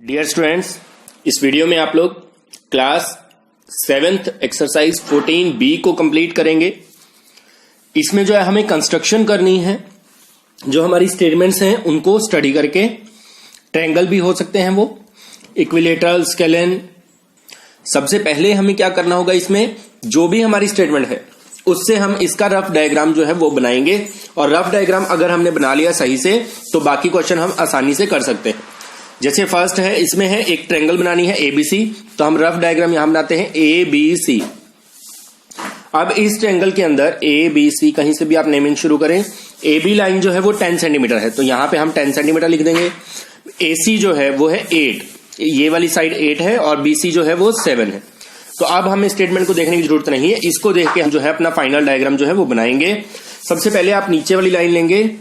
Dear students, इस video में आप लोग क्लास 7th एक्सरसाइज 14B को कंप्लीट करेंगे। इसमें जो है हमें कंस्ट्रक्शन करनी है, जो हमारी स्टेटमेंट्स हैं उनको स्टडी करके। ट्रायंगल भी हो सकते हैं वो, इक्विलेटरल, स्केलेन। सबसे पहले हमें क्या करना होगा, इसमें जो भी हमारी स्टेटमेंट है उससे हम इसका रफ डायग्राम जो है वो बनाएंगे। और रफ डायग्राम अगर हमने बना लिया सही से तो बाकी क्वेश्चन हम आसानी से कर सकते हैं। जैसे फर्स्ट है, इसमें है एक ट्रायंगल बनानी है ABC, तो हम रफ डायग्राम यहां बनाते हैं ABC। अब इस ट्रायंगल के अंदर ABC, कहीं से भी आप नेमिंग शुरू करें, AB लाइन जो है वो 10 सेंटीमीटर है, तो यहां पे हम 10 सेंटीमीटर लिख देंगे। AC जो है वो है 8, ये वाली साइड 8 है, और BC जो है वो 7 है। तो अब हमें स्टेटमेंट को देखने की जरूरत नहीं है, इसको देख के हम जो है अपना फाइनल डायग्राम जो है वो बनाएंगे। सबसे पहले आप नीचे वाली लाइन लेंगे,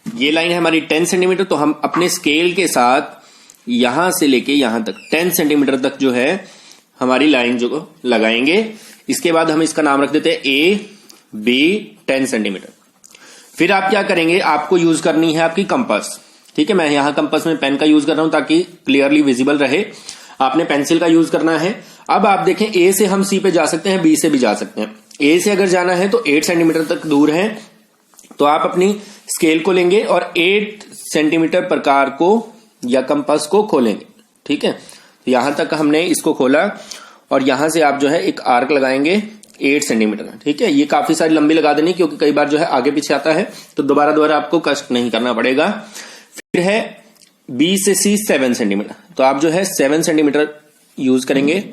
ये लाइन है हमारी 10 सेंटीमीटर, तो हम अपने स्केल के साथ यहां से लेके यहां तक 10 सेंटीमीटर तक जो है हमारी लाइन जो लगाएंगे। इसके बाद हम इसका नाम रख देते हैं AB 10 सेंटीमीटर। फिर आप क्या करेंगे, आपको यूज करनी है आपकी कंपास। ठीक है, मैं यहां कंपास में पेन का यूज कर रहा हूं ताकि क्लियरली विजिबल रहे। आपने पेंसिल का यूज करना है। अब आप देखें, A से हम C पे जा सकते हैं, B से भी जा सकते हैं। A से अगर जाना है तो 8 सेंटीमीटर तक दूर है, तो आप अपनी स्केल को लेंगे और 8 सेंटीमीटर प्रकार को या कंपास को खोलेंगे। ठीक है, तो यहां तक हमने इसको खोला और यहां से आप जो है एक आर्क लगाएंगे 8 सेंटीमीटर। ठीक है, ये काफी सारी लंबी लगा देनी, क्योंकि कई बार जो है आगे पीछे आता है, तो दोबारा आपको कष्ट नहीं करना पड़ेगा। फिर है B से C 7 सेंटीमीटर, तो आप जो है 7 सेंटीमीटर यूज करेंगे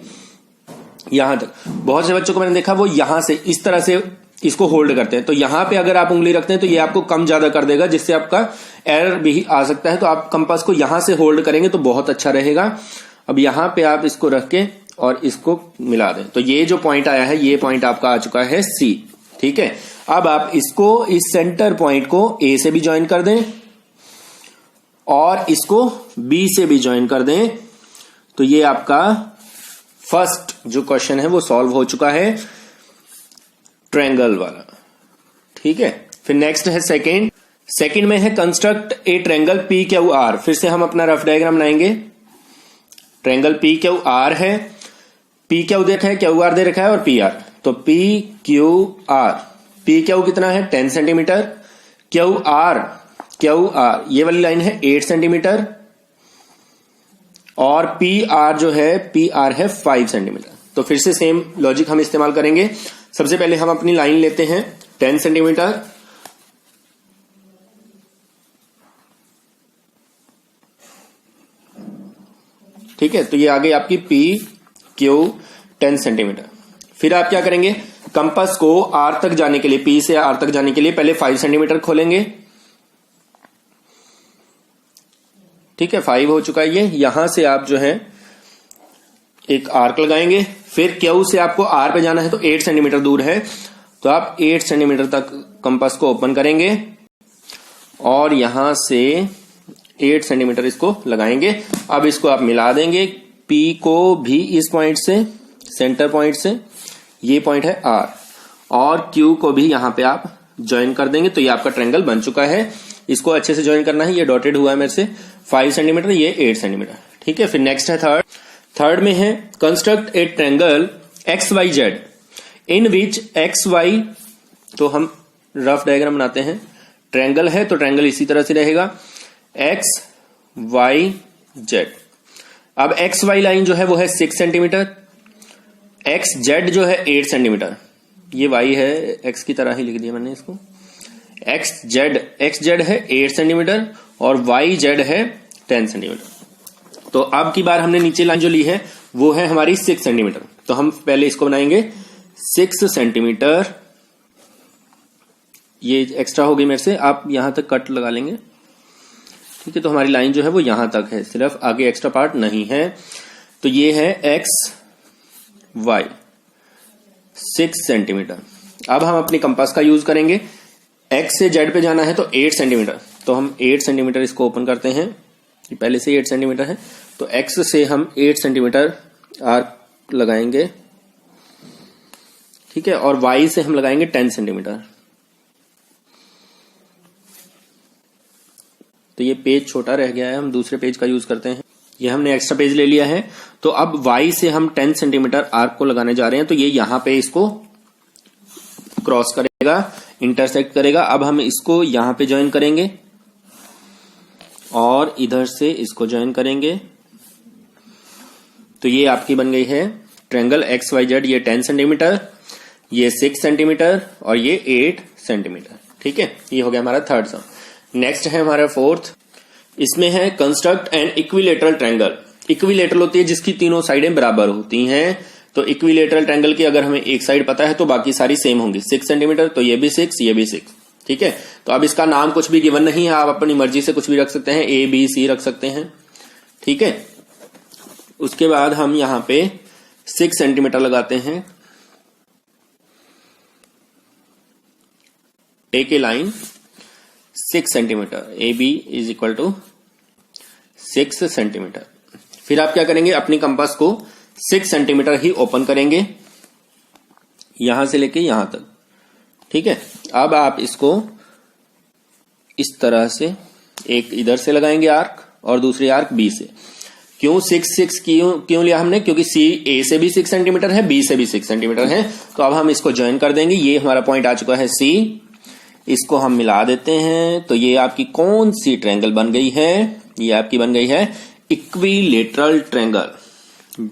यहां तक। बहुत से बच्चों को मैंने देखा वो यहां से इस तरह से इसको होल्ड करते हैं, तो यहां पे अगर आप उंगली रखते हैं तो ये आपको कम ज्यादा कर देगा, जिससे आपका एरर भी आ सकता है। तो आप कंपास को यहां से होल्ड करेंगे तो बहुत अच्छा रहेगा। अब यहां पे आप इसको रख के और इसको मिला दें, तो ये जो पॉइंट आया है, ये पॉइंट आपका आ चुका है C। ठीक है, अब आप इसको, इस सेंटर पॉइंट को A से भी ज्वाइन कर दें और इसको B से भी ज्वाइन कर दें, तो ये आपका फर्स्ट जो क्वेश्चन है वो सॉल्व हो चुका है, ट्रायंगल वाला। ठीक है, फिर नेक्स्ट है सेकंड में है कंस्ट्रक्ट ए ट्रायंगल PQR। फिर से हम अपना रफ डायग्राम बनाएंगे। ट्रायंगल PQR है, PQ दे रखा है, QR दे रखा है और PR, तो PQR। PQ कितना है 10 सेंटीमीटर, QR ये वाली लाइन है 8 सेंटीमीटर, और PR जो है PR है 5 सेंटीमीटर। तो फिर से सेम लॉजिक हम इस्तेमाल करेंगे। सबसे पहले हम अपनी लाइन लेते हैं 10 सेंटीमीटर, ठीक है, तो ये आ गई आपकी PQ 10 सेंटीमीटर। फिर आप क्या करेंगे, कंपास को R तक जाने के लिए, P से R तक जाने के लिए पहले 5 सेंटीमीटर खोलेंगे। ठीक है, 5 हो चुका है ये। यहां से आप जो है एक आर्क लगाएंगे। फिर Q से आपको R पे जाना है, तो 8 सेंटीमीटर दूर है, तो आप 8 सेंटीमीटर तक कंपास को ओपन करेंगे और यहां से 8 सेंटीमीटर इसको लगाएंगे। अब इसको आप मिला देंगे, P को भी इस पॉइंट से, सेंटर पॉइंट से, ये पॉइंट है R, और Q को भी यहां पे आप ज्वाइन कर देंगे, तो ये आपका ट्रायंगल बन चुका है। इसको अच्छे से ज्वाइन करना है, ये डॉटेड हुआ है मेरे से, 5 सेंटीमीटर, ये 8 सेंटीमीटर। ठीक है, फिर नेक्स्ट है थर्ड में है construct a triangle XYZ in which XY, तो हम रफ डायग्राम बनाते हैं। ट्रायंगल है तो ट्रायंगल इसी तरह से रहेगा XYZ। अब XY लाइन जो है वो है 6 सेंटीमीटर, XZ जो है 8 सेंटीमीटर, ये Y है, X की तरह ही लिख दिया मैंने इसको। XZ है 8 सेंटीमीटर और YZ है 10 सेंटीमीटर। तो अब की बार हमने नीचे लाइन जो ली है वो है हमारी 6 सेंटीमीटर, तो हम पहले इसको बनाएंगे 6 सेंटीमीटर। ये एक्स्ट्रा हो गई मेरे से, आप यहां तक कट लगा लेंगे। ठीक है, तो हमारी लाइन जो है वो यहां तक है, सिर्फ आगे एक्स्ट्रा पार्ट नहीं है। तो ये है XY 6 सेंटीमीटर। अब हम अपनी कंपास का यूज करेंगे। X से Z पे जाना है तो 8 सेंटीमीटर, तो हम 8 सेंटीमीटर इसको ओपन करते हैं, पहले से 8 सेंटीमीटर है, तो X से हम 8 सेंटीमीटर आर्क लगाएंगे। ठीक है, और Y से हम लगाएंगे 10 सेंटीमीटर। तो ये पेज छोटा रह गया है, हम दूसरे पेज का यूज करते हैं। ये हमने एक्स्ट्रा पेज ले लिया है। तो अब y से हम 10 सेंटीमीटर आर्क को लगाने जा रहे हैं, तो ये यहां पे इसको क्रॉस करेगा, इंटरसेक्ट करेगा। अब हम इसको यहां पे ज्वाइन करेंगे और इधर से इसको ज्वाइन करेंगे, तो ये आपकी बन गई है ट्रायंगल XYZ। ये 10 सेंटीमीटर, ये 6 सेंटीमीटर और ये 8 सेंटीमीटर। ठीक है, ये हो गया हमारा थर्ड सम। नेक्स्ट है हमारा फोर्थ, इसमें है construct an equilateral triangle. Equilateral होती है जिसकी तीनों साइडें बराबर होती हैं। तो इक्विलेटरल ट्रायंगल की अगर हमें एक साइड पता है तो बाकी सारी सेम होंगी। 6 सेंटीमीटर, तो ये भी 6, ये भी 6। ठीक है, तो अब इसका नाम कुछ भी गिवन नहीं है, आप अपनी मर्जी से कुछ भी रख सकते हैं, ABC रख सकते हैं। ठीक है, उसके बाद हम यहां पे 6 सेंटीमीटर लगाते हैं, एक line 6 centimetre, AB is equal to 6 centimetre. फिर आप क्या करेंगे, अपनी कंपास को 6 सेंटीमीटर ही ओपन करेंगे, यहां से लेके यहां तक। ठीक है, अब आप इसको इस तरह से एक इधर से लगाएंगे आर्क और दूसरी आर्क B से। क्यों 6 क्यों लिया हमने, क्योंकि A से भी 6 सेंटीमीटर है, B से भी 6 सेंटीमीटर है। तो अब हम इसको ज्वाइन कर देंगे। ये हमारा पॉइंट आ चुका है C, इसको हम मिला देते हैं। तो ये आपकी कौन सी ट्रायंगल बन गई है, ये आपकी बन गई है इक्विलेटरल ट्रायंगल।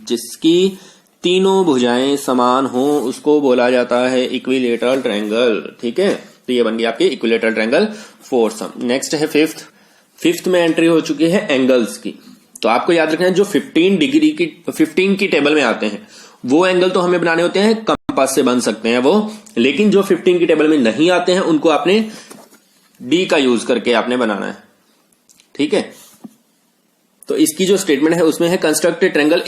जिसकी तीनों भुजाएं समान हो उसको बोला जाता है इक्विलेटरल ट्रायंगल। ठीक है, तो ये बन गई आपकी इक्विलेटरल ट्रायंगल, फोर्थ सम। नेक्स्ट है फिफ्थ में एंट्री हो चुकी है एंगल्स की। तो आपको याद रखना है जो 15 की टेबल में आते हैं वो एंगल तो हमें बनाने होते हैं, कंपास से बन सकते हैं वो, लेकिन जो 15 की टेबल में नहीं आते हैं उनको आपने D का यूज करके आपने बनाना है। ठीक है, तो इसकी जो स्टेटमेंट है उसमें है कंस्ट्रक्ट ट्रायंगल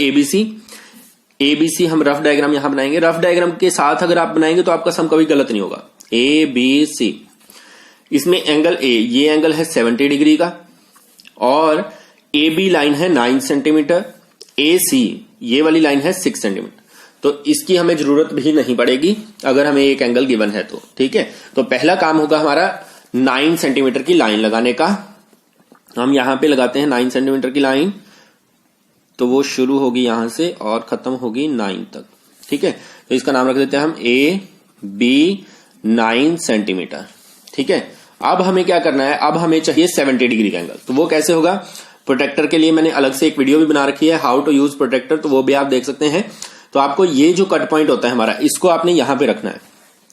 ABC हम रफ डायग्राम यहां बनाएंगे। रफ डायग्राम के साथ अगर आप बनाएंगे तो आपका सम कभी गलत नहीं होगा। ABC, इसमें एंगल A, ये एंगल है 70 डिग्री का और AB लाइन है 9 सेंटीमीटर, AC ये वाली लाइन है 6 सेंटीमीटर। तो इसकी हमें जरूरत भी नहीं पड़ेगी अगर हमें एक एंगल गिवन है तो। ठीक है, तो पहला काम होगा हमारा 9 सेंटीमीटर की लाइन लगाने का। हम यहां पे लगाते हैं 9 सेंटीमीटर की लाइन, तो वो शुरू होगी यहां से और खत्म होगी 9 तक। ठीक है, तो इसका नाम रख देते हैं हम AB 9 सेंटीमीटर। ठीक है, अब हमें क्या करना है, अब हमें चाहिए 70 डिग्री का एंगल। तो वो कैसे होगा, प्रोटेक्टर के लिए मैंने अलग से एक वीडियो भी बना रखी है, हाउ टू यूज प्रोटेक्टर, तो वो भी आप देख सकते हैं। तो आपको ये जो कट पॉइंट होता है हमारा, इसको आपने यहां पे रखना है।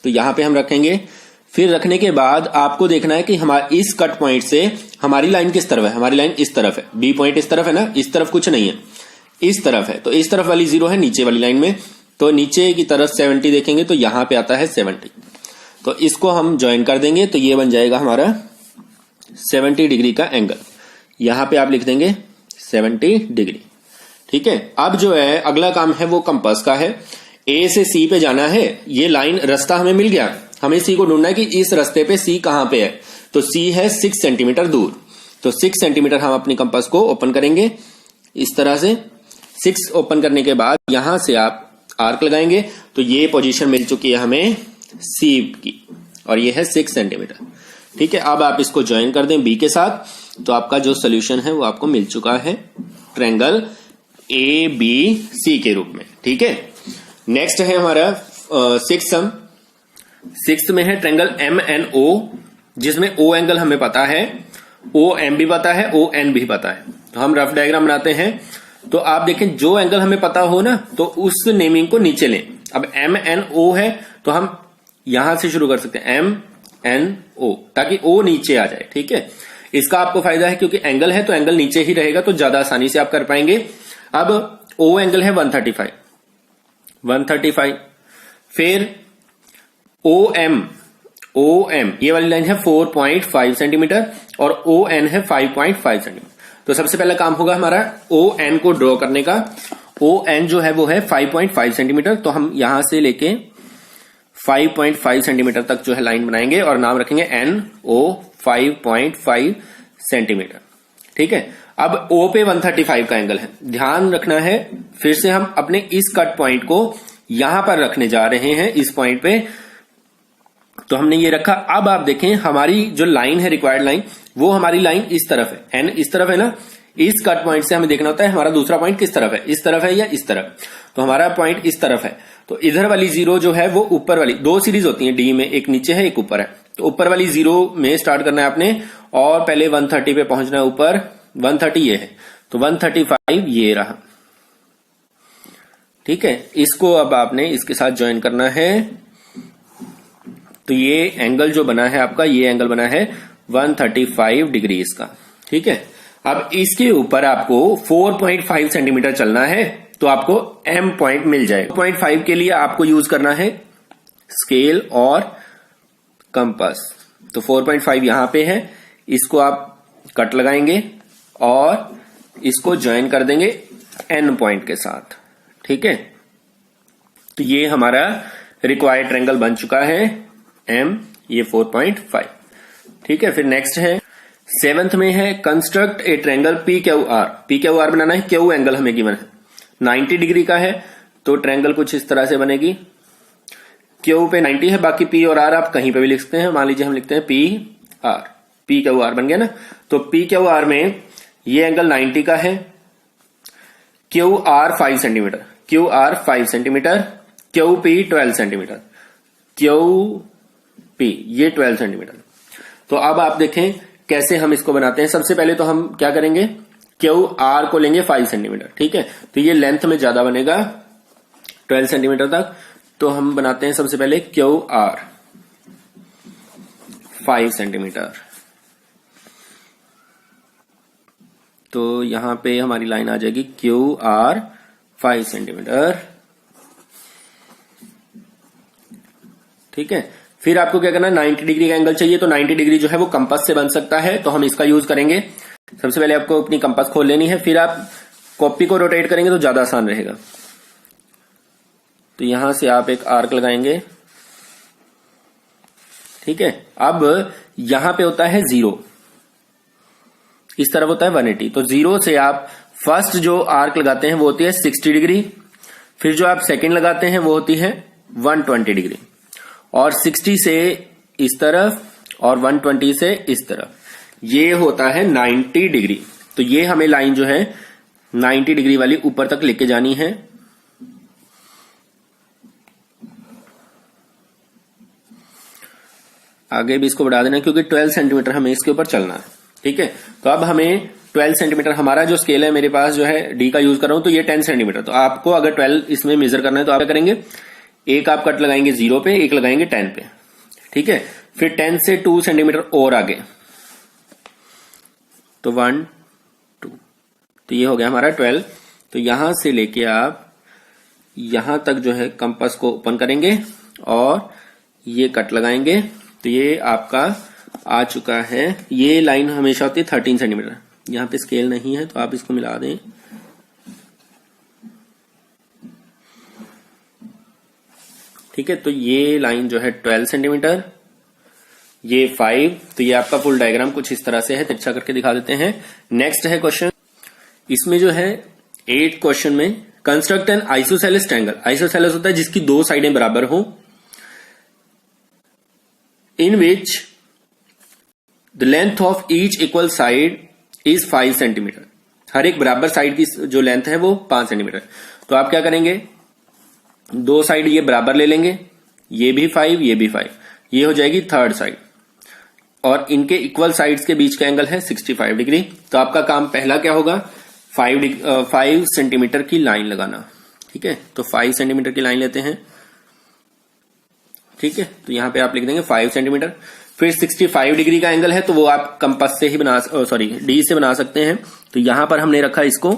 तो यहां पे हम रखेंगे। फिर रखने के बाद आपको देखना है कि हमारा इस कट पॉइंट से हमारी लाइन किस तरफ है। हमारी लाइन इस तरफ है, B पॉइंट इस तरफ है ना, इस तरफ कुछ नहीं है, इस तरफ है। तो इस तरफ वाली 0 है नीचे वाली लाइन में, तो नीचे की तरफ 70 देखेंगे तो यहां पे आता है 70। तो इसको हम ज्वाइन कर देंगे, तो ये बन जाएगा हमारा 70 डिग्री का एंगल। यहां पे आप लिख देंगे 70 डिग्री। ठीक है, अब जो है अगला काम है वो कंपास का है। A से C पे जाना है, ये लाइन रास्ता हमें मिल गया, हमें C को ढूंढना है कि इस रास्ते पे C कहां पे है। तो C है 6 सेंटीमीटर दूर, तो 6 सेंटीमीटर हम अपनी कंपास को ओपन करेंगे इस तरह से। 6 ओपन करने के बाद यहां से आप आर्क लगाएंगे, तो ये पोजीशन मिल चुकी है हमें C की और ये है 6 सेंटीमीटर। ठीक है, अब आप इसको ज्वाइन कर दें B के साथ, तो आपका जो सोल्यूशन है वो आपको मिल चुका है ट्रायंगल ABC के रूप में। ठीक है, नेक्स्ट है हमारा 6th सम। 6th में है ट्रायंगल MNO, जिसमें O एंगल हमें पता है, OM भी पता है, ON भी पता है। तो हम रफ डायग्राम बनाते हैं। तो आप देखें जो एंगल हमें पता हो ना, तो उस नेमिंग को नीचे लें। अब MNO है तो हम यहां से शुरू कर सकते हैं MNO, ताकि O नीचे आ जाए। ठीक है, इसका आपको फायदा है क्योंकि एंगल है तो एंगल नीचे ही रहेगा, तो ज्यादा आसानी से आप कर पाएंगे। अब O एंगल है 135। फिर OM ये वाली लाइन है 4.5 सेंटीमीटर और ON है 5.5 सेंटीमीटर। तो सबसे पहला काम होगा हमारा ON को ड्रॉ करने का। ON जो है वो है 5.5 सेंटीमीटर, तो हम यहां से लेके 5.5 सेंटीमीटर तक जो है लाइन बनाएंगे और नाम रखेंगे NO 5.5 सेंटीमीटर। ठीक है, अब O पे 135 का एंगल है, ध्यान रखना है। फिर से हम अपने इस कट पॉइंट को यहां पर रखने जा रहे हैं, इस पॉइंट पे। तो हमने ये रखा। अब आप देखें हमारी जो लाइन है, रिक्वायर्ड लाइन, वो हमारी लाइन इस तरफ है, N इस तरफ है ना, इस कट पॉइंट से हमें देखना होता है हमारा दूसरा पॉइंट किस तरफ है, इस तरफ है या इस तरफ। तो हमारा पॉइंट इस तरफ है, तो इधर वाली जीरो जो है वो ऊपर वाली, दो सीरीज होती है डी में, एक नीचे है एक ऊपर है, तो ऊपर वाली जीरो में स्टार्ट करना है आपने और पहले 130 पे पहुंचना है ऊपर। 130 ये है तो 135 ये रहा, ठीक है। इसको अब आपने इसके साथ ज्वाइन करना है, तो ये एंगल जो बना है आपका, ये एंगल बना है 135 डिग्री इसका, ठीक है। अब इसके ऊपर आपको 4.5 सेंटीमीटर चलना है तो आपको एम पॉइंट मिल जाएगा। 4.5 के लिए आपको यूज करना है स्केल और कंपास। तो 4.5 यहां पे है, इसको आप कट लगाएंगे और इसको ज्वाइन कर देंगे एन पॉइंट के साथ, ठीक है। तो ये हमारा रिक्वायर्ड ट्रायंगल बन चुका है एम, ये 4.5, ठीक है। फिर नेक्स्ट है 7th में है construct a triangle P Q R. P Q R बनाना है, क्यू एंगल हमें गिवन है 90 डिग्री का है, तो ट्रायंगल कुछ इस तरह से बनेगी। क्यू पे 90 है, बाकी पी और आर आप कहीं पे भी लिख सकते हैं। मान लीजिए हम लिखते हैं P R, P Q are बन गया ना। तो पी क्यू आर में ये एंगल 90 का है, Q R 5 centimetre, Q R 5 centimetre, Q P 12 centimetre, Q P ये 12 सेंटीमीटर। तो अब आप देखें कैसे हम इसको बनाते हैं। सबसे पहले तो हम क्या करेंगे, क्यू आर को लेंगे 5 सेंटीमीटर, ठीक है। तो ये लेंथ में ज्यादा बनेगा 12 सेंटीमीटर तक, तो हम बनाते हैं सबसे पहले क्यू आर 5 सेंटीमीटर। तो यहां पे हमारी लाइन आ जाएगी क्यू आर 5 सेंटीमीटर, ठीक है। फिर आपको क्या करना है, 90 डिग्री का एंगल चाहिए, तो 90 डिग्री जो है वो कंपास से बन सकता है, तो हम इसका यूज करेंगे। सबसे पहले आपको अपनी कंपास खोल लेनी है, फिर आप कॉपी को रोटेट करेंगे तो ज्यादा आसान रहेगा। तो यहां से आप एक आर्क लगाएंगे, ठीक है। अब यहां पे होता है 0, इस तरफ होता है 180, तो 0 से आप फर्स्ट जो आर्क लगाते हैं वो होती है 60 डिग्री, फिर जो आप सेकंड लगाते हैं वो होती है 120 डिग्री, और 60 से इस तरफ और 120 से इस तरफ, ये होता है 90 डिग्री। तो ये हमें लाइन जो है 90 डिग्री वाली ऊपर तक लेके जानी है। आगे भी इसको बढ़ा देना क्योंकि 12 सेंटीमीटर हमें इसके ऊपर चलना है, ठीक है। तो अब हमें 12 सेंटीमीटर, हमारा जो स्केल है मेरे पास जो है डी का यूज कर रहा हूं, तो ये 10 सेंटीमीटर। तो आपको अगर 12 इसमें मेजर करना है तो आप क्या करेंगे, एक आप कट लगाएंगे 0 पे, एक लगाएंगे 10 पे, ठीक है। फिर 10 से 2 सेंटीमीटर और आगे, तो 1 2, तो ये हो गया हमारा 12। तो यहां से लेके आप यहां तक जो है कंपास को ओपन करेंगे और ये कट लगाएंगे, तो ये आपका आ चुका है। ये लाइन हमेशा होती है 13 सेंटीमीटर, यहां पे स्केल नहीं है तो आप इसको मिला दें। ठीक है, तो ये लाइन जो है 12 सेंटीमीटर, ये 5, तो ये आपका फुल डायग्राम कुछ इस तरह से है। अच्छा करके दिखा देते हैं। नेक्स्ट है क्वेश्चन, इसमें जो है 8 क्वेश्चन में construct an isosceles triangle. Isosceles होता है जिसकी 2 साइडें बराबर हो, in which the length of each equal side is 5 centimetre. हर एक बराबर साइड की जो लेंथ है वो 5 सेंटीमीटर। तो आप क्या करेंगे, 2 साइड ये बराबर ले लेंगे, ये भी 5 ये भी 5, ये हो जाएगी थर्ड साइड, और इनके इक्वल साइड्स के बीच का एंगल है 65 डिग्री। तो आपका काम पहला क्या होगा, 5 सेंटीमीटर की लाइन लगाना। ठीक है, तो 5 सेंटीमीटर की लाइन लेते हैं। ठीक है, तो यहां पे आप लिख देंगे 5 सेंटीमीटर। फिर 65 डिग्री का एंगल है तो वो आप कंपास से ही डी से बना सकते हैं। तो यहां पर हमने रखा इसको,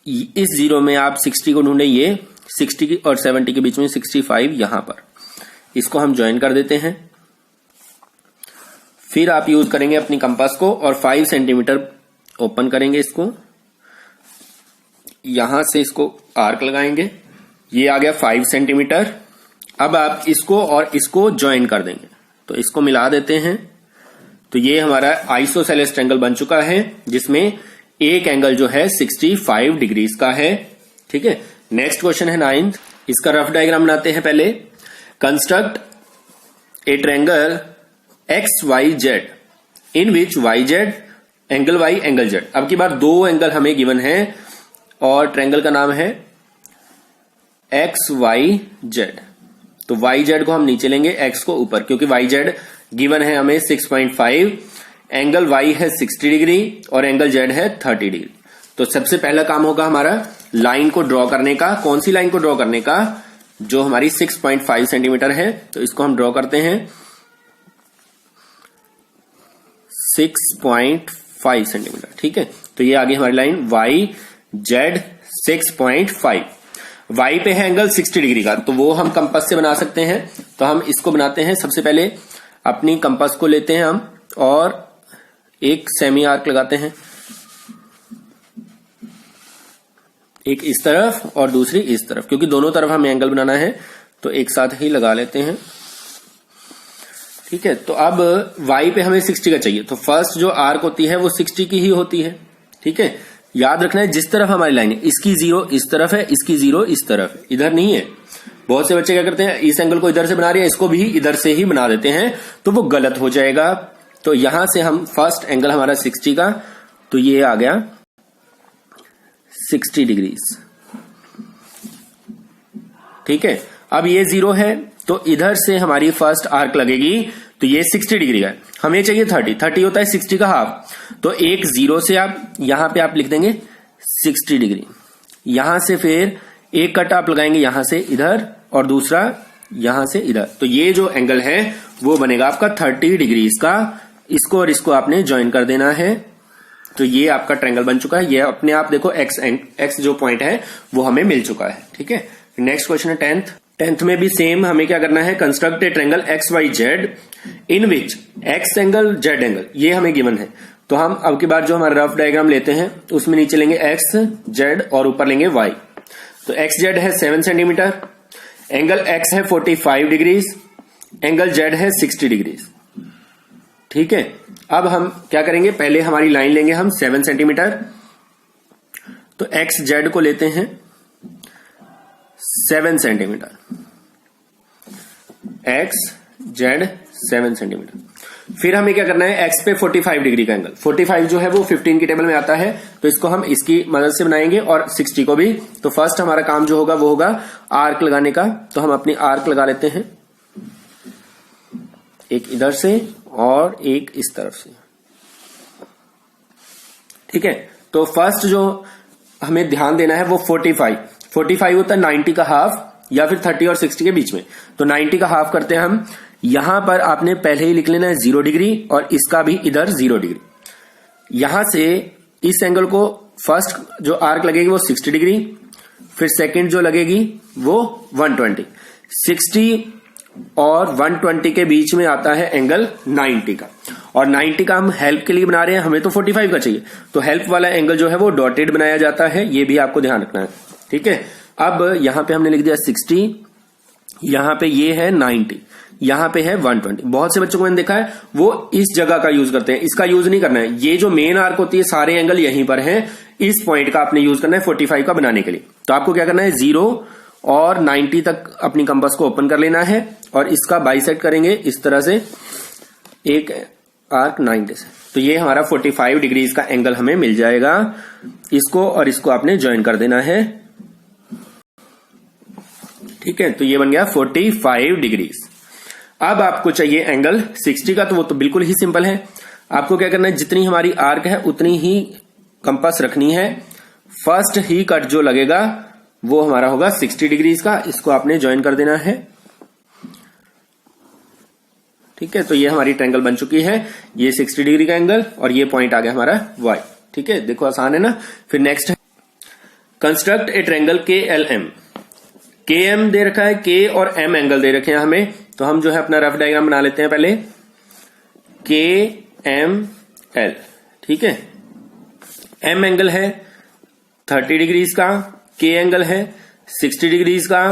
इस 0 में आप 60 को ढूंढे, ये 60 और 70 के बीच में 65 यहां पर, इसको हम ज्वाइन कर देते हैं। फिर आप यूज करेंगे अपनी कंपास को और 5 सेंटीमीटर ओपन करेंगे इसको, यहां से इसको आर्क लगाएंगे, ये आ गया 5 सेंटीमीटर। अब आप इसको और इसको ज्वाइन कर देंगे, तो इसको मिला देते हैं। तो ये हमारा आइसोसेलेस ट्रायंगल बन चुका है जिसमें एक एंगल जो है 65 डिग्रीज का है। ठीक है, नेक्स्ट क्वेश्चन है 9th, इसका रफ डायग्राम बनाते हैं पहले। Construct a triangle XYZ in which YZ angle y, angle z. अब की बार दो एंगल हमें गिवन है और ट्रायंगल का नाम है एक्स वाई जेड। तो वाई जेड को हम नीचे लेंगे, एक्स को ऊपर, क्योंकि वाई जेड गिवन है हमें 6.5, एंगल वाई है 60 डिग्री और एंगल जेड है 30 डिग्री। तो सबसे पहला काम होगा हमारा लाइन को ड्रॉ करने का। कौन सी लाइन को ड्रॉ करने का? जो हमारी 6.5 सेंटीमीटर है, तो इसको हम ड्रॉ करते हैं 6.5 सेंटीमीटर। ठीक है, तो ये आगे हमारी लाइन वाई जेड 6.5। वाई पे है एंगल 60 डिग्री का, तो वो हम कंपास से बना सकते हैं। तो हम इसको बनाते हैं। सबसे पहले अपनी कंपास को लेते हैं हम और एक सेमी आर्क लगाते हैं, एक इस तरफ और दूसरी इस तरफ, क्योंकि दोनों तरफ हमें एंगल बनाना है तो एक साथ ही लगा लेते हैं। ठीक है, तो अब y पे हमें 60 का चाहिए, तो फर्स्ट जो आर्क होती है वो 60 की ही होती है। ठीक है, याद रखना है जिस तरफ हमारी लाइन है, इसकी 0 इस तरफ है, इसकी 0 इस तरफ है, इधर नहीं है। बहुत से बच्चे क्या करते हैं, इस एंगल को इधर से बना रहे हैं, इसको भी इधर से ही बना देते हैं, तो वो गलत हो जाएगा। तो यहां से हम फर्स्ट एंगल हमारा 60 का, तो ये आ गया 60 डिग्रीज। ठीक है, अब ये 0 है तो इधर से हमारी फर्स्ट आर्क लगेगी, तो ये 60 डिग्री का है, हमें चाहिए 30 होता है 60 का हाफ। तो एक 0 से आप यहां पे आप लिख देंगे 60 डिग्री, यहां से फिर एक कट आप लगाएंगे यहां से इधर और दूसरा यहां से इधर, तो ये जो एंगल है वो बनेगा आपका 30 डिग्रीज का। इसको और इसको आपने ज्वाइन कर देना है, तो ये आपका ट्रायंगल बन चुका है। ये अपने आप देखो एक्स जो पॉइंट है वो हमें मिल चुका है। ठीक है, नेक्स्ट क्वेश्चन है 10th में भी सेम हमें क्या करना है, construct a triangle x y z in which x angle z angle, ये हमें गिवन है। तो हम अब की बार जो हमारा रफ डायग्राम लेते हैं उसमें नीचे लेंगे एक्स जेड और ऊपर लेंगे वाई। तो एक्स जेड है 7 सेंटीमीटर, एंगल एक्स है 45 डिग्रीज, एंगल जेड है 60 डिग्रीज। ठीक है, अब हम क्या करेंगे, पहले हमारी लाइन लेंगे हम 7 सेंटीमीटर, तो एक्स जेड को लेते हैं 7 सेंटीमीटर, एक्स जेड 7 सेंटीमीटर। फिर हमें क्या करना है, एक्स पे 45 डिग्री का एंगल, 45 जो है वो 15 की टेबल में आता है, तो इसको हम इसकी मदद से बनाएंगे और 60 को भी। तो फर्स्ट हमारा काम जो होगा वो होगा आर्क लगाने का, तो हम अपनी आर्क लगा लेते हैं, एक इधर से और एक इस तरफ से। ठीक है, तो फर्स्ट जो हमें ध्यान देना है वो 45 होता है 90 का हाफ, या फिर 30 और 60 के बीच में, तो 90 का हाफ करते हैं हम। यहां पर आपने पहले ही लिख लेना है 0 डिग्री और इसका भी इधर 0 डिग्री। यहां से इस एंगल को फर्स्ट जो आर्क लगेगी वो 60 डिग्री, फिर सेकंड जो लगेगी वो 120। 60 और 120 के बीच में आता है एंगल 90 का, और 90 का हम हेल्प के लिए बना रहे हैं, हमें तो 45 का चाहिए, तो हेल्प वाला एंगल जो है वो डॉटेड बनाया जाता है, ये भी आपको ध्यान रखना है। ठीक है, अब यहां पे हमने लिख दिया 60, यहां पे ये है 90, यहां पे है 120। बहुत से बच्चों को मैंने देखा है वो इस जगह का यूज करते हैं, इसका यूज नहीं करना है। ये जो मेन आर्क होती है सारे एंगल यहीं पर हैं, इस पॉइंट का आपने यूज करना है 45 का बनाने के लिए। तो आपको क्या करना है, 0 और 90 तक अपनी कंपास को ओपन कर लेना है और इसका बाइसेक्ट करेंगे इस तरह से, एक आर्क 90 से, तो ये हमारा 45 डिग्रीज का एंगल हमें मिल जाएगा। इसको और इसको आपने ज्वाइन कर देना है। ठीक है, तो ये बन गया 45 डिग्रीज। अब आपको चाहिए एंगल 60 का, तो वो तो बिल्कुल ही सिंपल है। आपको क्या करना है, जितनी हमारी आर्क है उतनी ही कंपास रखनी है। फर्स्ट ही कट जो लगेगा वो हमारा होगा 60 डिग्रीज का, इसको आपने ज्वाइन कर देना है। ठीक है, तो ये हमारी ट्रायंगल बन चुकी है, ये 60 डिग्री का एंगल और ये पॉइंट आ गया हमारा y। ठीक है, देखो आसान है ना। फिर नेक्स्ट है कंस्ट्रक्ट ए ट्रायंगल के एल एम। के एम दे रखा है, के और एम एंगल दे रखे हैं हमें, तो हम जो है अपना रफ डायग्राम बना लेते हैं पहले, के एम एल। ठीक है, एम एंगल है 30 डिग्रीज का, के एंगल है 60 डिग्रीज का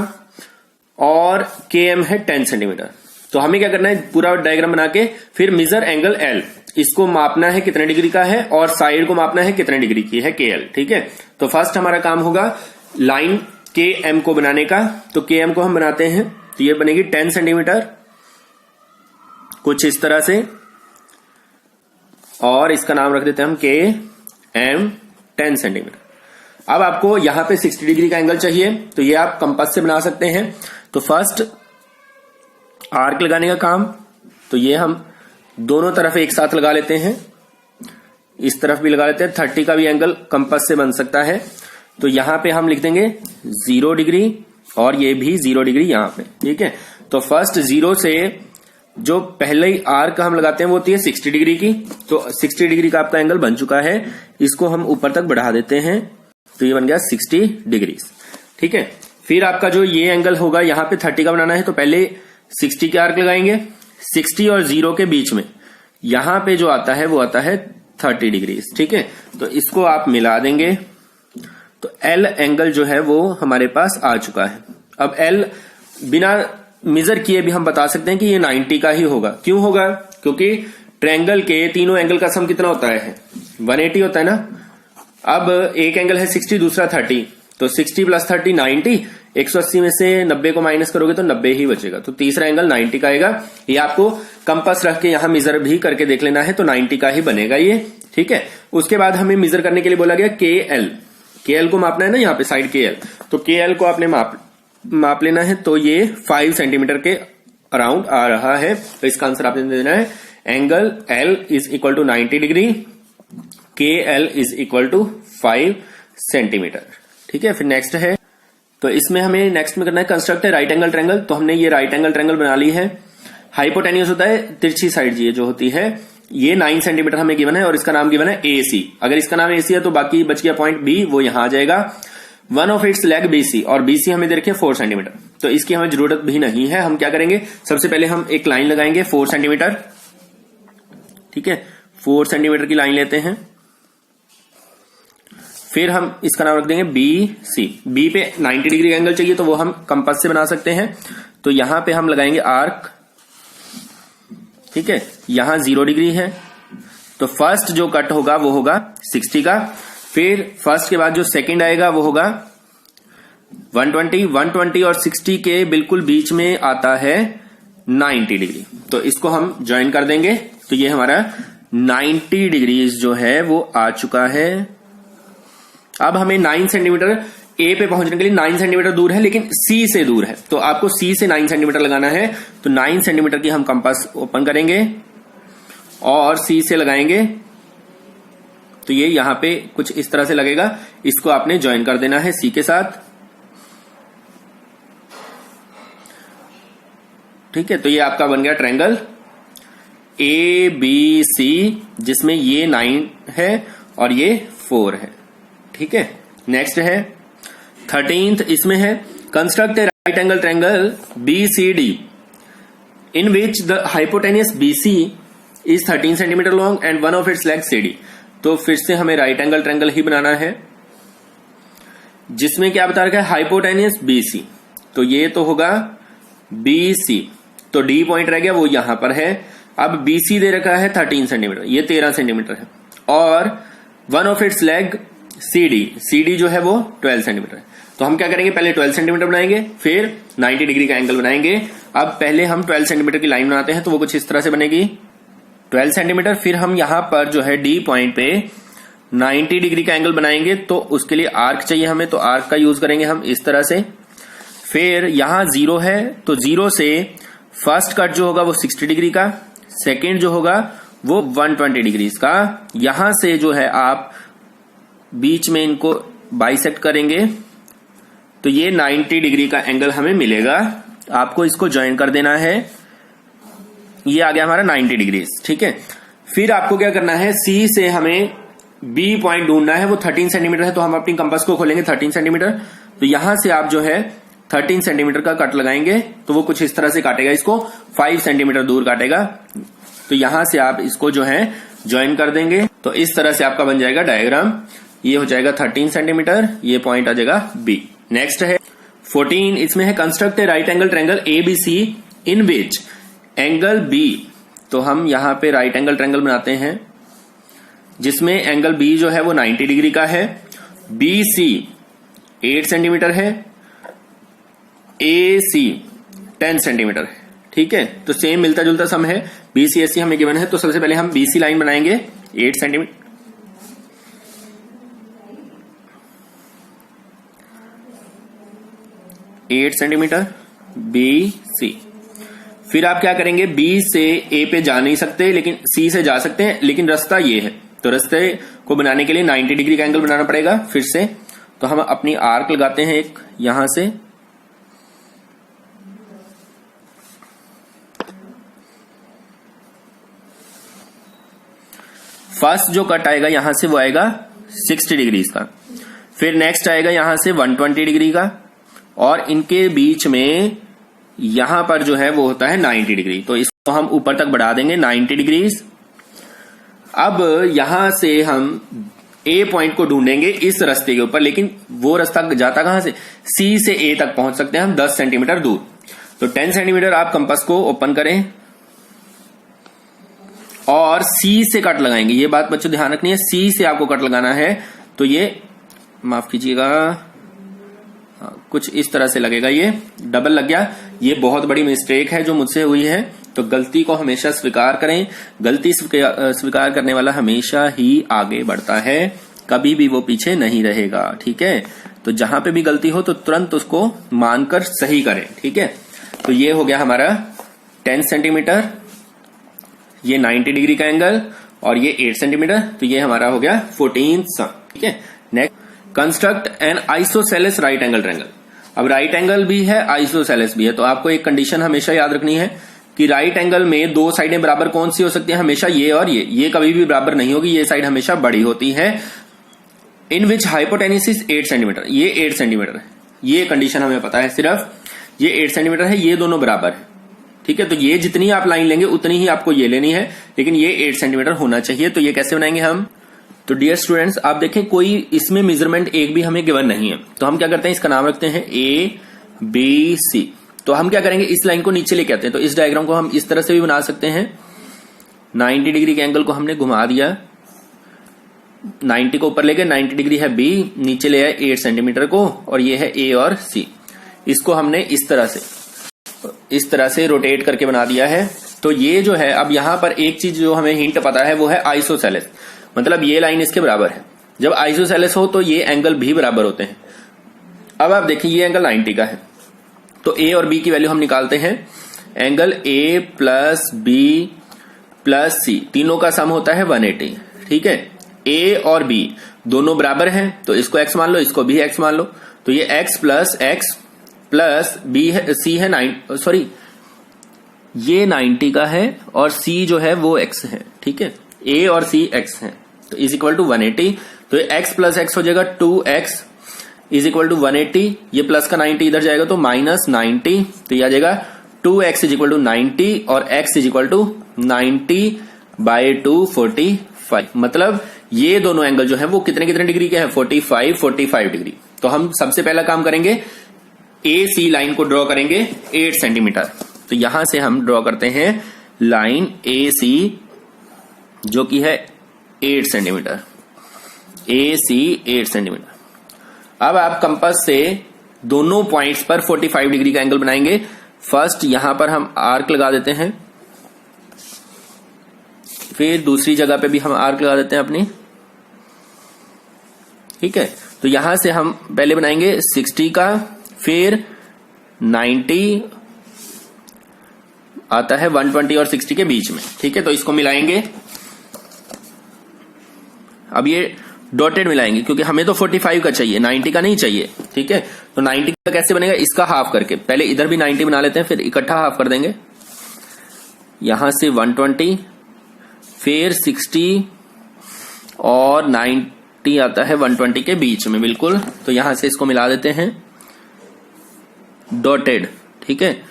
और के एम है 10 सेंटीमीटर। तो हमें क्या करना है, पूरा डायग्राम बना के फिर मेजर एंगल एल, इसको मापना है कितने डिग्री का है और साइड को मापना है कितने डिग्री की है, के एल। ठीक है, तो फर्स्ट हमारा काम होगा लाइन के एम को बनाने का, तो के एम को हम बनाते हैं, तो ये बनेगी 10 सेंटीमीटर कुछ इस तरह से। और इसका नाम रख देते हैं हम के एम 10 सेंटीमीटर। अब आपको यहां पे 60 डिग्री का एंगल चाहिए, तो ये आप कंपास से बना सकते हैं। तो फर्स्ट आर्क लगाने का काम, तो ये हम दोनों तरफ एक साथ लगा लेते हैं, इस तरफ भी लगा लेते हैं। 30 का भी एंगल कंपास से बन सकता है। तो यहां पे हम लिख देंगे 0 डिग्री और ये भी 0 डिग्री यहां पे, ठीक है। तो फर्स्ट 0 से जो पहले ही आर्क हम लगाते हैं वो होती है 60 डिग्री की। तो 60 डिग्री का आपका एंगल बन चुका है, इसको हम ऊपर तक बढ़ा देते हैं, तो ये बन गया 60 डिग्री, ठीक है। फिर आपका जो ये एंगल होगा यहां पे 30 का बनाना है, तो पहले 60 के आर्क लगाएंगे। 60 और 0 के बीच में यहां पे जो आता है वो आता है 30 डिग्री, ठीक है। तो इसको आप मिला देंगे, तो एल एंगल जो है वो हमारे पास आ चुका है। अब एल बिना मेजर किए भी हम बता सकते हैं कि ये 90 का ही होगा। क्यों होगा? क्योंकि ट्रायंगल के तीनों एंगल का सम कितना होता है? 180 होता है ना। अब एक एंगल है 60, दूसरा 30, तो 60 प्लस 30 90। 180 में से 90 को माइनस करोगे तो 90 ही बचेगा, तो तीसरा एंगल 90 का आएगा। ये आपको कंपास रख के यहां मेजर भी करके देख लेना है, तो 90 का ही बनेगा ये, ठीक है। उसके बाद हमें मेजर करने के लिए बोला गया के एल को मापना है ना, यहाँ पे साइड के एल, तो के एल को आपने माप लेना है। तो ये 5 सेंटीमीटर के अराउंड आ रहा है, तो इसका आंसर आपने देना है angle L is equal to 90 degree, K L is equal to 5 centimetre, ठीक है। फिर नेक्स्ट है, तो इसमें हमें नेक्स्ट में करना है कंस्ट्रक्ट है राइट एंगल ट्रायंगल। तो हमने ये राइट एंगल ट्रायंगल बना ली है। हाइपोटेन्यूस होता है तिरछी साइड ये जो होती है, ये 9 सेंटीमीटर हमें गिवन है और इसका नाम गिवन है AC। अगर इसका नाम AC है तो बाकी बच गया पॉइंट B, वो यहां आ जाएगा। One of its leg BC, और BC हमें दे रखे 4 सेंटीमीटर, तो इसकी हमें जरूरत भी नहीं है। हम क्या करेंगे, सबसे पहले हम एक लाइन लगाएंगे 4 सेंटीमीटर, ठीक है। 4 सेंटीमीटर की लाइन लेते हैं, फिर हम इसका नाम रख देंगे BC। B पे 90 डिग्री का एंगल चाहिए, तो वो हम कंपास से बना सकते हैं। तो यहां पे हम लगाएंगे आर्क, ठीक है। यहां 0 डिग्री है, तो फर्स्ट जो कट होगा वो होगा 60 का। फिर फर्स्ट के बाद जो सेकंड आएगा वो होगा 120 और 60 के बिल्कुल बीच में आता है 90 डिग्री, तो इसको हम ज्वाइन कर देंगे। तो ये हमारा 90 डिग्री जो है वो आ चुका है। अब हमें 9 सेंटीमीटर ए पे पहुंचने के लिए 9 सेंटीमीटर दूर है, लेकिन सी से दूर है, तो आपको सी से 9 सेंटीमीटर लगाना है। तो 9 सेंटीमीटर की हम कंपास ओपन करेंगे और सी से लगाएंगे, तो ये यहां पे कुछ इस तरह से लगेगा। इसको आपने ज्वाइन कर देना है सी के साथ, ठीक है। तो ये आपका बन गया ट्रायंगल ABC, जिसमें ये 9 है और ये 4 है, ठीक है। नेक्स्ट है 13th, इसमें है construct A right angle triangle BCD in which the hypotenuse BC is 13 centimetre long and one of its leg CD। तो फिर से हमें राइट एंगल ट्रायंगल ही बनाना है, जिसमें क्या बता रखा है, हाइपोटेन्यूस BC। तो ये तो होगा BC, तो D पॉइंट रह गया, वो यहां पर है। अब BC दे रखा है 13 सेंटीमीटर, ये 13 सेंटीमीटर है, और one of its leg CD जो है वो 12 सेंटीमीटर है। तो हम क्या करेंगे, पहले 12 सेंटीमीटर बनाएंगे, फिर 90 डिग्री का एंगल बनाएंगे। अब पहले हम 12 सेंटीमीटर की लाइन बनाते हैं, तो वो कुछ इस तरह से बनेगी 12 सेंटीमीटर। फिर हम यहां पर जो है D पॉइंट पे 90 डिग्री का एंगल बनाएंगे, तो उसके लिए आर्क चाहिए हमें, तो आर्क का यूज करेंगे हम इस तरह से। फिर यहां 0 है, तो 0 से फर्स्ट कट जो होगा वो 60 डिग्री का, सेकेंड जो होगा वो 120 डिग्री का। यहां से जो है आप बीच में इनको बाइसेक्ट करेंगे, तो ये 90 डिग्री का एंगल हमें मिलेगा। आपको इसको ज्वाइन कर देना है, ये आ गया हमारा 90 डिग्री, ठीक है। फिर आपको क्या करना है, सी से हमें बी पॉइंट ढूंढना है, वो 13 सेंटीमीटर है, तो हम अपनी कंपास को खोलेंगे 13 सेंटीमीटर। तो यहां से आप जो है 13 सेंटीमीटर का कट लगाएंगे, तो वो कुछ इस तरह से काटेगा, इसको 5 सेंटीमीटर दूर काटेगा। तो यहां से आप इसको जो है ज्वाइन कर देंगे, तो इस तरह से आपका बन जाएगा डायग्राम। ये हो जाएगा 13 सेंटीमीटर, ये पॉइंट आ जाएगा बी। नेक्स्ट है 14, इसमें है construct A right angle triangle ABC in which angle B। तो हम यहां पे राइट एंगल ट्रायंगल बनाते हैं, जिसमें एंगल B जो है वो 90 डिग्री का है, BC 8 सेंटीमीटर है, AC 10 सेंटीमीटर है, ठीक है, तो सेम मिलता जुलता सम है, BC AC हमें गिवन है। तो सबसे पहले हम BC लाइन बनाएंगे 8 सेंटीमीटर, 8 सेंटीमीटर BC। फिर आप क्या करेंगे, B से A पे जा नहीं सकते लेकिन C से जा सकते हैं, लेकिन रास्ता ये है, तो रास्ते को बनाने के लिए 90 डिग्री का एंगल बनाना पड़ेगा। फिर से तो हम अपनी आर्क लगाते हैं एक यहां से, फर्स्ट जो कट आएगा यहां से वो आएगा 60 डिग्री का, फिर नेक्स्ट आएगा यहां से 120 डिग्री का, और इनके बीच में यहां पर जो है वो होता है 90 डिग्री। तो इसको हम ऊपर तक बढ़ा देंगे 90 डिग्री। अब यहां से हम A पॉइंट को ढूंढेंगे इस रास्ते के ऊपर, लेकिन वो रास्ता जाता कहां से, C से A तक पहुंच सकते हैं हम 10 सेंटीमीटर दूर। तो 10 सेंटीमीटर आप कंपास को ओपन करें और C से कट लगाएंगे। ये बात बच्चों ध्यान रखनी है, C से आपको कट लगाना है। तो ये माफ कीजिएगा, कुछ इस तरह से लगेगा, ये डबल लग गया। ये बहुत बड़ी मिस्टेक है जो मुझसे हुई है, तो गलती को हमेशा स्वीकार करें। गलती स्वीकार करने वाला हमेशा ही आगे बढ़ता है, कभी भी वो पीछे नहीं रहेगा। ठीक है, तो जहां पे भी गलती हो तो तुरंत उसको मानकर सही करें। ठीक है, तो ये हो गया हमारा 10 सेंटीमीटर, ये 90 डिग्री का एंगल, और ये 8 सेंटीमीटर, तो ये हमारा हो गया 14 सम। ठीक है, next, construct an isosceles right angle triangle. अब राइट एंगल भी है, आइसोसेलेस भी है, तो आपको एक कंडीशन हमेशा याद रखनी है कि राइट एंगल में दो साइडें बराबर कौन सी हो सकती है, हमेशा ये और ये कभी भी बराबर नहीं होगी, ये साइड हमेशा बड़ी होती है। इन विच हाइपोटेन्यूज इज 8 सेंटीमीटर, ये 8 सेंटीमीटर है, ये कंडीशन हमें पता है, सिर्फ ये 8 सेंटीमीटर है, ये दोनों बराबर है। ठीक है, तो ये जितनी आप लाइन लेंगे उतनी ही आपको ये लेनी है, लेकिन ये 8 सेंटीमीटर होना चाहिए। तो ये कैसे बनाएंगे हम, तो डियर स्टूडेंट्स आप देखें कोई इसमें मेजरमेंट एक भी हमें गिवन नहीं है, तो हम क्या करते हैं, इसका नाम रखते हैं ABC। तो हम क्या करेंगे, इस लाइन को नीचे लेके आते हैं। तो इस डायग्राम को हम इस तरह से भी बना सकते हैं, 90 डिग्री के एंगल को हमने घुमा दिया, 90 को ऊपर ले गए, 90 डिग्री है B, नीचे ले आए 8 सेंटीमीटर को, और ये है A और C। इसको हमने इस तरह से रोटेट करके बना दिया है। तो ये जो है, अब यहां पर एक चीज जो हमें हिंट पता है वो है आइसोसेलेस, मतलब ये लाइन इसके बराबर है। जब आइसोसेलेस हो तो ये एंगल भी बराबर होते हैं। अब आप देखिए ये एंगल 90 का है, तो A और B की वैल्यू हम निकालते हैं। Angle A plus B plus C तीनों का सम होता है 180। ठीक है, A और B दोनों बराबर हैं, तो इसको x मान लो, इसको भी x मान लो। तो ये x प्लस B है, C है 9, सॉरी ये 90 का है और C जो है वो x है। ठीक है, A और C x है, तो इज इक्वल टू 180। तो ये x प्लस x हो जाएगा 2x इज इक्वल टू 180, ये प्लस का 90 इधर जाएगा तो माइनस 90, तो ये आ जाएगा 2x इज इक्वल टू 90 और x इज इक्वल टू 90/2 45। मतलब ये दोनों एंगल जो है वो कितने डिग्री के हैं, 45 डिग्री। तो हम सबसे पहला काम करेंगे, AC लाइन को ड्रॉ करेंगे 8 सेंटीमीटर। तो यहां से हम ड्रॉ करते हैं लाइन AC जो कि है 8 सेंटीमीटर, AC 8 सेंटीमीटर। अब आप कंपास से दोनों पॉइंट्स पर 45 डिग्री का एंगल बनाएंगे। फर्स्ट यहां पर हम आर्क लगा देते हैं, फिर दूसरी जगह पे भी हम आर्क लगा देते हैं अपनी। ठीक है, तो यहां से हम पहले बनाएंगे 60 का, फिर 90 आता है 120 और 60 के बीच में। ठीक है, तो इसको मिलाएंगे। अब ये डॉटेड मिलाएंगे क्योंकि हमें तो 45 का चाहिए, 90 का नहीं चाहिए। ठीक है, तो 90 का कैसे बनेगा, इसका हाफ करके, पहले इधर भी 90 बना लेते हैं, फिर इकट्ठा हाफ कर देंगे। यहां से 120, फिर 60 और 90 आता है 120 के बीच में बिल्कुल। तो यहां से इसको मिला देते हैं डॉटेड। ठीक है,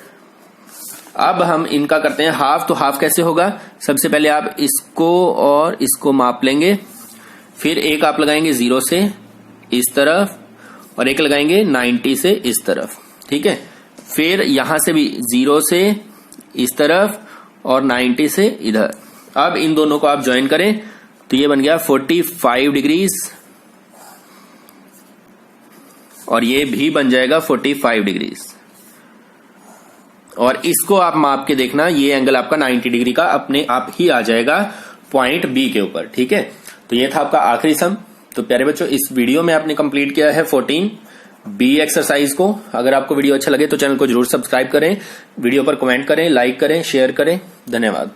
अब हम इनका करते हैं हाफ। तो हाफ कैसे होगा, सबसे पहले आप इसको और इसको माप लेंगे, फिर एक आप लगाएंगे 0 से इस तरफ और एक लगाएंगे 90 से इस तरफ। ठीक है, फिर यहां से भी 0 से इस तरफ और 90 से इधर। अब इन दोनों को आप ज्वाइन करें तो ये बन गया 45 डिग्रीज और ये भी बन जाएगा 45 डिग्रीज। और इसको आप माप के देखना, ये एंगल आपका 90 डिग्री का अपने आप ही आ जाएगा पॉइंट बी के ऊपर। ठीक है, तो ये था आपका आखिरी सम। तो प्यारे बच्चों, इस वीडियो में आपने कंप्लीट किया है 14 बी एक्सरसाइज को। अगर आपको वीडियो अच्छा लगे तो चैनल को जरूर सब्सक्राइब करें, वीडियो पर कमेंट करें, लाइक करें, शेयर करें। धन्यवाद।